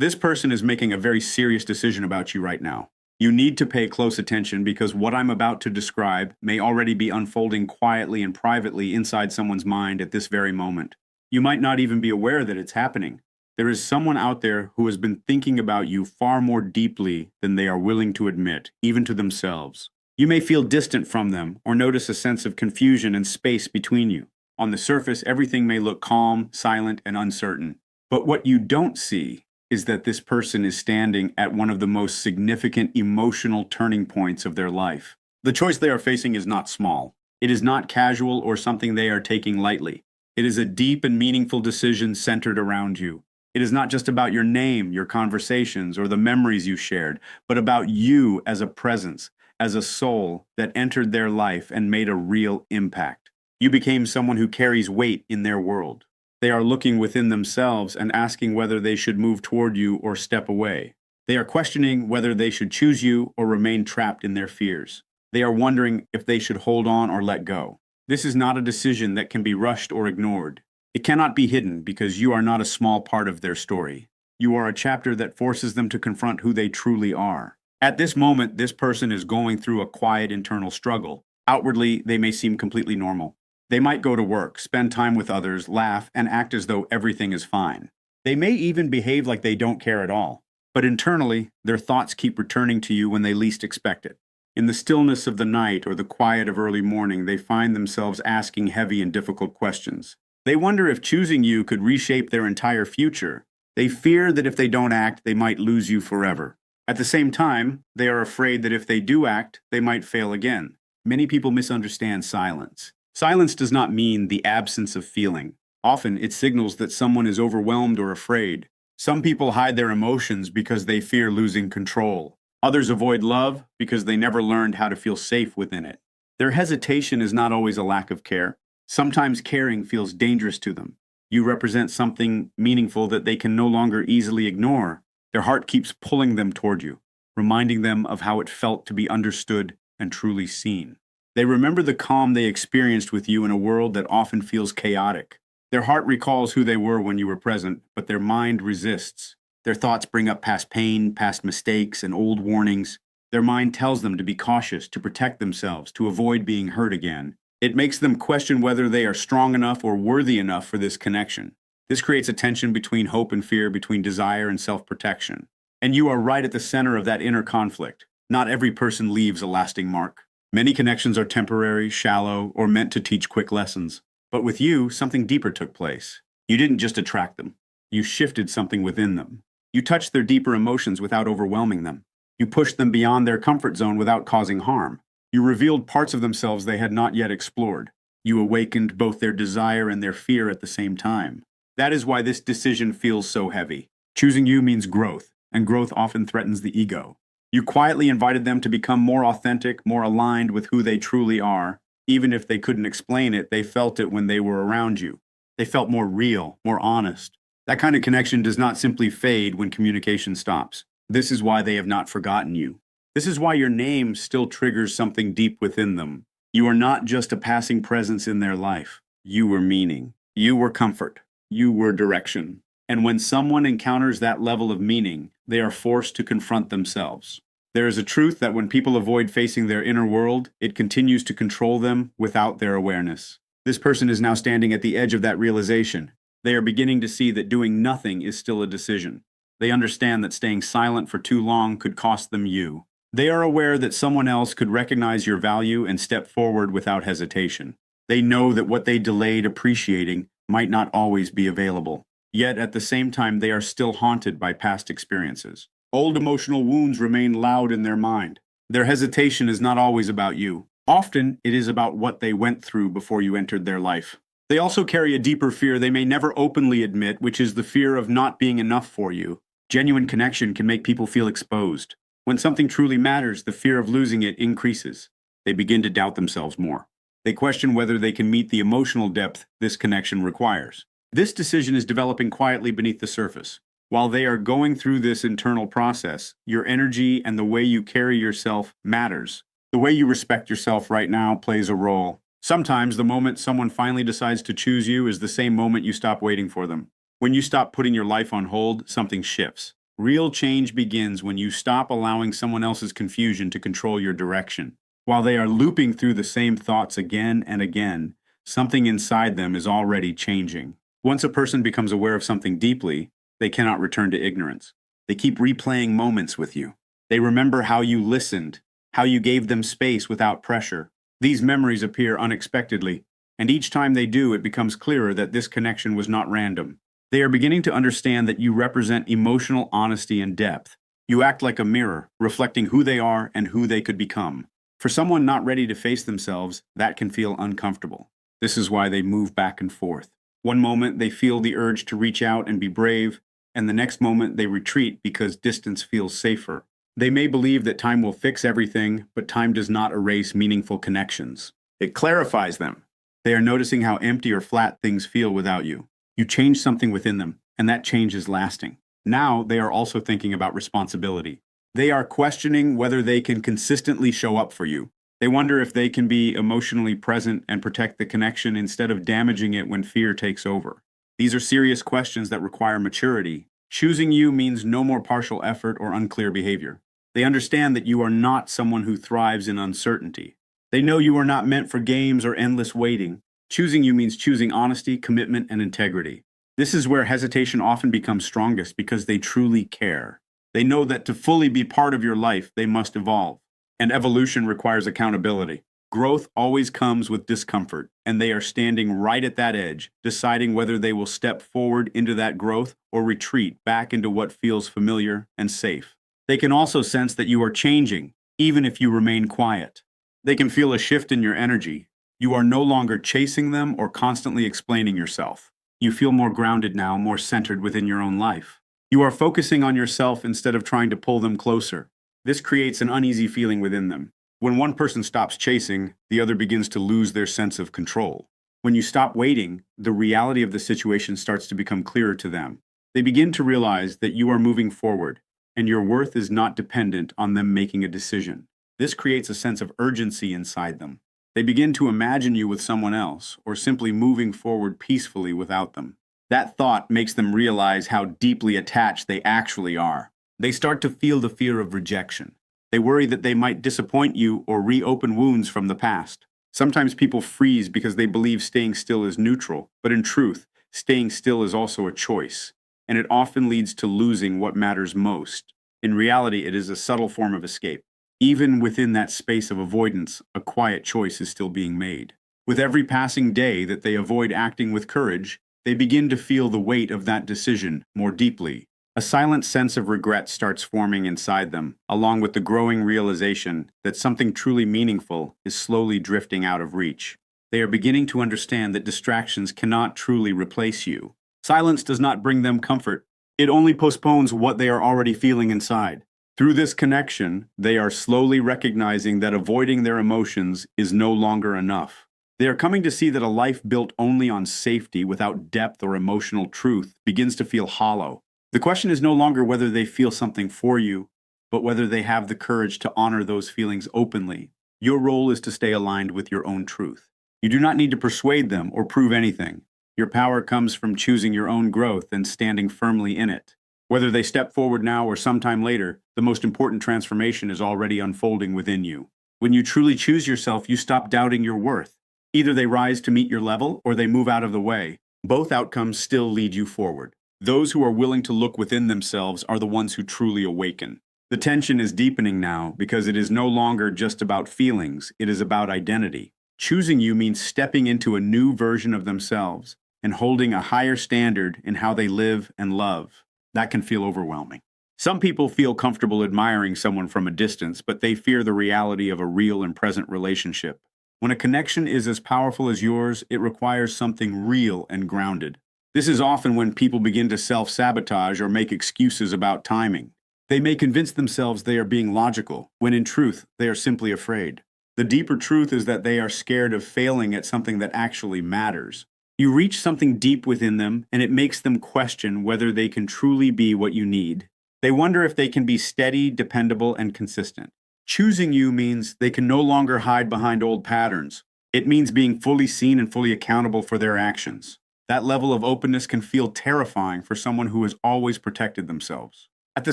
This person is making a very serious decision about you right now. You need to pay close attention because what I'm about to describe may already be unfolding quietly and privately inside someone's mind at this very moment. You might not even be aware that it's happening. There is someone out there who has been thinking about you far more deeply than they are willing to admit, even to themselves. You may feel distant from them or notice a sense of confusion and space between you. On the surface, everything may look calm, silent, and uncertain. But what you don't see is that this person is standing at one of the most significant emotional turning points of their life. The choice they are facing is not small. It is not casual or something they are taking lightly. It is a deep and meaningful decision centered around you. It is not just about your name, your conversations, or the memories you shared, but about you as a presence, as a soul that entered their life and made a real impact. You became someone who carries weight in their world. They are looking within themselves and asking whether they should move toward you or step away. They are questioning whether they should choose you or remain trapped in their fears. They are wondering if they should hold on or let go. This is not a decision that can be rushed or ignored. It cannot be hidden because you are not a small part of their story. You are a chapter that forces them to confront who they truly are. At this moment, this person is going through a quiet internal struggle. Outwardly, they may seem completely normal. They might go to work, spend time with others, laugh, and act as though everything is fine. They may even behave like they don't care at all. But internally, their thoughts keep returning to you when they least expect it. In the stillness of the night or the quiet of early morning, they find themselves asking heavy and difficult questions. They wonder if choosing you could reshape their entire future. They fear that if they don't act, they might lose you forever. At the same time, they are afraid that if they do act, they might fail again. Many people misunderstand silence. Silence does not mean the absence of feeling. Often, it signals that someone is overwhelmed or afraid. Some people hide their emotions because they fear losing control. Others avoid love because they never learned how to feel safe within it. Their hesitation is not always a lack of care. Sometimes caring feels dangerous to them. You represent something meaningful that they can no longer easily ignore. Their heart keeps pulling them toward you, reminding them of how it felt to be understood and truly seen. They remember the calm they experienced with you in a world that often feels chaotic. Their heart recalls who they were when you were present, but their mind resists. Their thoughts bring up past pain, past mistakes, and old warnings. Their mind tells them to be cautious, to protect themselves, to avoid being hurt again. It makes them question whether they are strong enough or worthy enough for this connection. This creates a tension between hope and fear, between desire and self-protection. And you are right at the center of that inner conflict. Not every person leaves a lasting mark. Many connections are temporary, shallow, or meant to teach quick lessons. But with you, something deeper took place. You didn't just attract them. You shifted something within them. You touched their deeper emotions without overwhelming them. You pushed them beyond their comfort zone without causing harm. You revealed parts of themselves they had not yet explored. You awakened both their desire and their fear at the same time. That is why this decision feels so heavy. Choosing you means growth, and growth often threatens the ego. You quietly invited them to become more authentic, more aligned with who they truly are. Even if they couldn't explain it, they felt it when they were around you. They felt more real, more honest. That kind of connection does not simply fade when communication stops. This is why they have not forgotten you. This is why your name still triggers something deep within them. You are not just a passing presence in their life. You were meaning. You were comfort. You were direction. And when someone encounters that level of meaning, they are forced to confront themselves. There is a truth that when people avoid facing their inner world, it continues to control them without their awareness. This person is now standing at the edge of that realization. They are beginning to see that doing nothing is still a decision. They understand that staying silent for too long could cost them you. They are aware that someone else could recognize your value and step forward without hesitation. They know that what they delayed appreciating might not always be available. Yet at the same time, they are still haunted by past experiences. Old emotional wounds remain loud in their mind. Their hesitation is not always about you. Often, it is about what they went through before you entered their life. They also carry a deeper fear they may never openly admit, which is the fear of not being enough for you. Genuine connection can make people feel exposed. When something truly matters, the fear of losing it increases. They begin to doubt themselves more. They question whether they can meet the emotional depth this connection requires. This decision is developing quietly beneath the surface. While they are going through this internal process, your energy and the way you carry yourself matters. The way you respect yourself right now plays a role. Sometimes the moment someone finally decides to choose you is the same moment you stop waiting for them. When you stop putting your life on hold, something shifts. Real change begins when you stop allowing someone else's confusion to control your direction. While they are looping through the same thoughts again and again, something inside them is already changing. Once a person becomes aware of something deeply, they cannot return to ignorance. They keep replaying moments with you. They remember how you listened, how you gave them space without pressure. These memories appear unexpectedly, and each time they do, it becomes clearer that this connection was not random. They are beginning to understand that you represent emotional honesty and depth. You act like a mirror, reflecting who they are and who they could become. For someone not ready to face themselves, that can feel uncomfortable. This is why they move back and forth. One moment they feel the urge to reach out and be brave, and the next moment they retreat because distance feels safer. They may believe that time will fix everything, but time does not erase meaningful connections. It clarifies them. They are noticing how empty or flat things feel without you. You change something within them, and that change is lasting. Now they are also thinking about responsibility. They are questioning whether they can consistently show up for you. They wonder if they can be emotionally present and protect the connection instead of damaging it when fear takes over. These are serious questions that require maturity. Choosing you means no more partial effort or unclear behavior. They understand that you are not someone who thrives in uncertainty. They know you are not meant for games or endless waiting. Choosing you means choosing honesty, commitment, and integrity. This is where hesitation often becomes strongest because they truly care. They know that to fully be part of your life, they must evolve. And evolution requires accountability. Growth always comes with discomfort, and they are standing right at that edge, deciding whether they will step forward into that growth or retreat back into what feels familiar and safe. They can also sense that you are changing, even if you remain quiet. They can feel a shift in your energy. You are no longer chasing them or constantly explaining yourself. You feel more grounded now, more centered within your own life. You are focusing on yourself instead of trying to pull them closer. This creates an uneasy feeling within them. When one person stops chasing, the other begins to lose their sense of control. When you stop waiting, the reality of the situation starts to become clearer to them. They begin to realize that you are moving forward, and your worth is not dependent on them making a decision. This creates a sense of urgency inside them. They begin to imagine you with someone else, or simply moving forward peacefully without them. That thought makes them realize how deeply attached they actually are. They start to feel the fear of rejection. They worry that they might disappoint you or reopen wounds from the past. Sometimes people freeze because they believe staying still is neutral, but in truth, staying still is also a choice, and it often leads to losing what matters most. In reality, it is a subtle form of escape. Even within that space of avoidance, a quiet choice is still being made. With every passing day that they avoid acting with courage, they begin to feel the weight of that decision more deeply. A silent sense of regret starts forming inside them, along with the growing realization that something truly meaningful is slowly drifting out of reach. They are beginning to understand that distractions cannot truly replace you. Silence does not bring them comfort. It only postpones what they are already feeling inside. Through this connection, they are slowly recognizing that avoiding their emotions is no longer enough. They are coming to see that a life built only on safety without depth or emotional truth begins to feel hollow. The question is no longer whether they feel something for you, but whether they have the courage to honor those feelings openly. Your role is to stay aligned with your own truth. You do not need to persuade them or prove anything. Your power comes from choosing your own growth and standing firmly in it. Whether they step forward now or sometime later, the most important transformation is already unfolding within you. When you truly choose yourself, you stop doubting your worth. Either they rise to meet your level or they move out of the way. Both outcomes still lead you forward. Those who are willing to look within themselves are the ones who truly awaken. The tension is deepening now because it is no longer just about feelings, it is about identity. Choosing you means stepping into a new version of themselves and holding a higher standard in how they live and love. That can feel overwhelming. Some people feel comfortable admiring someone from a distance, but they fear the reality of a real and present relationship. When a connection is as powerful as yours, it requires something real and grounded. This is often when people begin to self-sabotage or make excuses about timing. They may convince themselves they are being logical, when in truth, they are simply afraid. The deeper truth is that they are scared of failing at something that actually matters. You reach something deep within them, and it makes them question whether they can truly be what you need. They wonder if they can be steady, dependable, and consistent. Choosing you means they can no longer hide behind old patterns. It means being fully seen and fully accountable for their actions. That level of openness can feel terrifying for someone who has always protected themselves. At the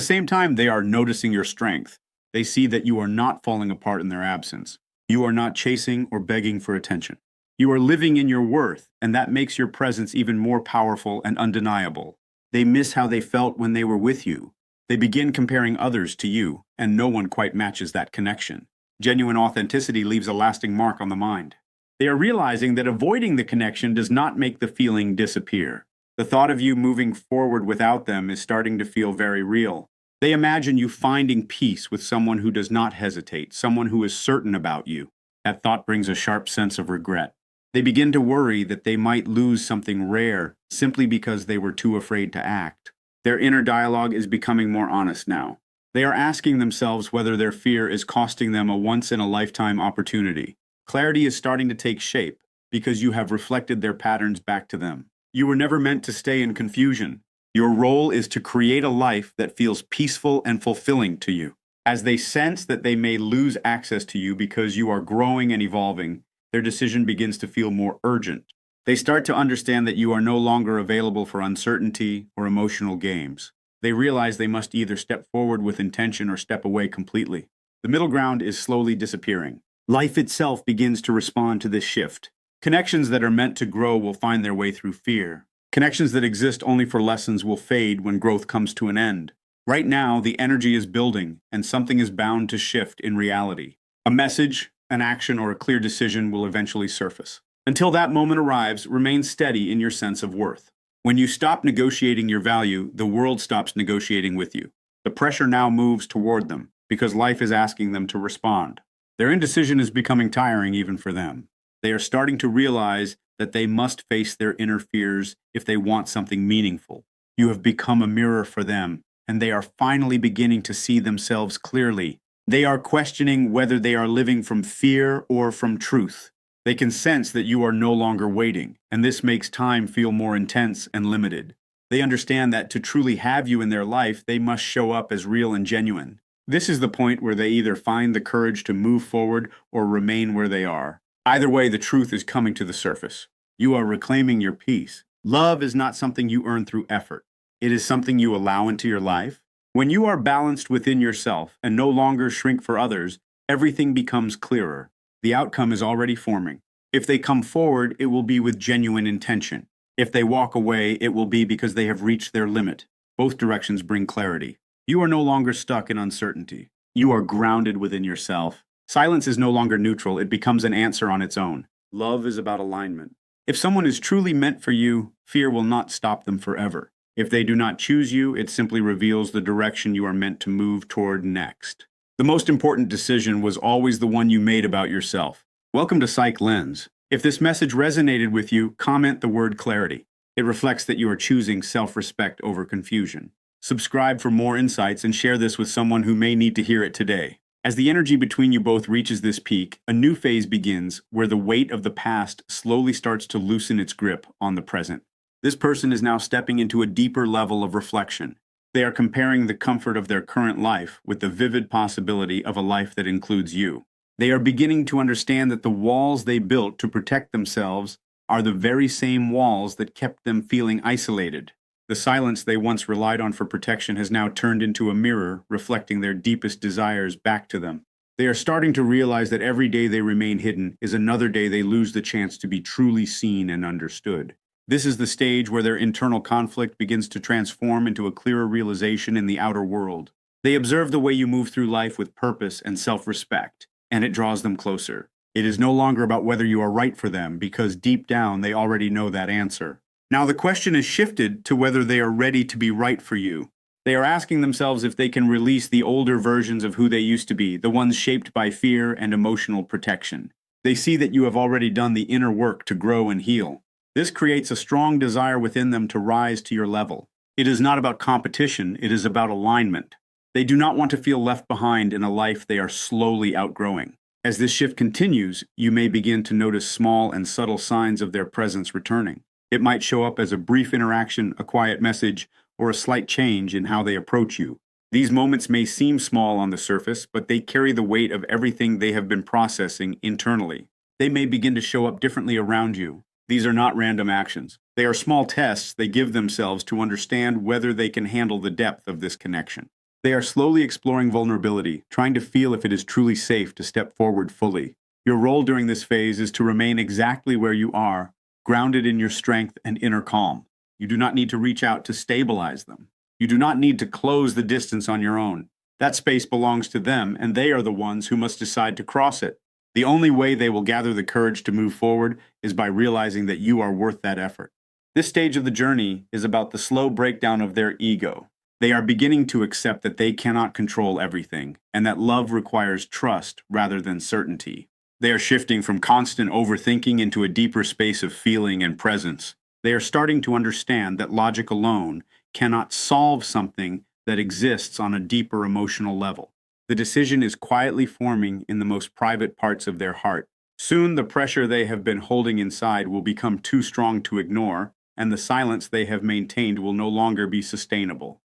same time, they are noticing your strength. They see that you are not falling apart in their absence. You are not chasing or begging for attention. You are living in your worth, and that makes your presence even more powerful and undeniable. They miss how they felt when they were with you. They begin comparing others to you, and no one quite matches that connection. Genuine authenticity leaves a lasting mark on the mind. They are realizing that avoiding the connection does not make the feeling disappear. The thought of you moving forward without them is starting to feel very real. They imagine you finding peace with someone who does not hesitate, someone who is certain about you. That thought brings a sharp sense of regret. They begin to worry that they might lose something rare simply because they were too afraid to act. Their inner dialogue is becoming more honest now. They are asking themselves whether their fear is costing them a once-in-a-lifetime opportunity. Clarity is starting to take shape because you have reflected their patterns back to them. You were never meant to stay in confusion. Your role is to create a life that feels peaceful and fulfilling to you. As they sense that they may lose access to you because you are growing and evolving, their decision begins to feel more urgent. They start to understand that you are no longer available for uncertainty or emotional games. They realize they must either step forward with intention or step away completely. The middle ground is slowly disappearing. Life itself begins to respond to this shift. Connections that are meant to grow will find their way through fear. Connections that exist only for lessons will fade when growth comes to an end. Right now, the energy is building, and something is bound to shift in reality. A message, an action, or a clear decision will eventually surface. Until that moment arrives, remain steady in your sense of worth. When you stop negotiating your value, the world stops negotiating with you. The pressure now moves toward them, because life is asking them to respond. Their indecision is becoming tiring even for them. They are starting to realize that they must face their inner fears if they want something meaningful. You have become a mirror for them, and they are finally beginning to see themselves clearly. They are questioning whether they are living from fear or from truth. They can sense that you are no longer waiting, and this makes time feel more intense and limited. They understand that to truly have you in their life, they must show up as real and genuine. This is the point where they either find the courage to move forward or remain where they are. Either way, the truth is coming to the surface. You are reclaiming your peace. Love is not something you earn through effort. It is something you allow into your life. When you are balanced within yourself and no longer shrink for others, everything becomes clearer. The outcome is already forming. If they come forward, it will be with genuine intention. If they walk away, it will be because they have reached their limit. Both directions bring clarity. You are no longer stuck in uncertainty. You are grounded within yourself. Silence is no longer neutral, it becomes an answer on its own. Love is about alignment. If someone is truly meant for you, fear will not stop them forever. If they do not choose you, it simply reveals the direction you are meant to move toward next. The most important decision was always the one you made about yourself. Welcome to Psych Lens. If this message resonated with you, comment the word clarity. It reflects that you are choosing self-respect over confusion. Subscribe for more insights and share this with someone who may need to hear it today. As the energy between you both reaches this peak, a new phase begins where the weight of the past slowly starts to loosen its grip on the present. This person is now stepping into a deeper level of reflection. They are comparing the comfort of their current life with the vivid possibility of a life that includes you. They are beginning to understand that the walls they built to protect themselves are the very same walls that kept them feeling isolated. The silence they once relied on for protection has now turned into a mirror, reflecting their deepest desires back to them. They are starting to realize that every day they remain hidden is another day they lose the chance to be truly seen and understood. This is the stage where their internal conflict begins to transform into a clearer realization in the outer world. They observe the way you move through life with purpose and self-respect, and it draws them closer. It is no longer about whether you are right for them, because deep down they already know that answer. Now the question is shifted to whether they are ready to be right for you. They are asking themselves if they can release the older versions of who they used to be, the ones shaped by fear and emotional protection. They see that you have already done the inner work to grow and heal. This creates a strong desire within them to rise to your level. It is not about competition, it is about alignment. They do not want to feel left behind in a life they are slowly outgrowing. As this shift continues, you may begin to notice small and subtle signs of their presence returning. It might show up as a brief interaction, a quiet message, or a slight change in how they approach you. These moments may seem small on the surface, but they carry the weight of everything they have been processing internally. They may begin to show up differently around you. These are not random actions. They are small tests they give themselves to understand whether they can handle the depth of this connection. They are slowly exploring vulnerability, trying to feel if it is truly safe to step forward fully. Your role during this phase is to remain exactly where you are, grounded in your strength and inner calm. You do not need to reach out to stabilize them. You do not need to close the distance on your own. That space belongs to them, and they are the ones who must decide to cross it. The only way they will gather the courage to move forward is by realizing that you are worth that effort. This stage of the journey is about the slow breakdown of their ego. They are beginning to accept that they cannot control everything, and that love requires trust rather than certainty. They are shifting from constant overthinking into a deeper space of feeling and presence. They are starting to understand that logic alone cannot solve something that exists on a deeper emotional level. The decision is quietly forming in the most private parts of their heart. Soon the pressure they have been holding inside will become too strong to ignore, and the silence they have maintained will no longer be sustainable.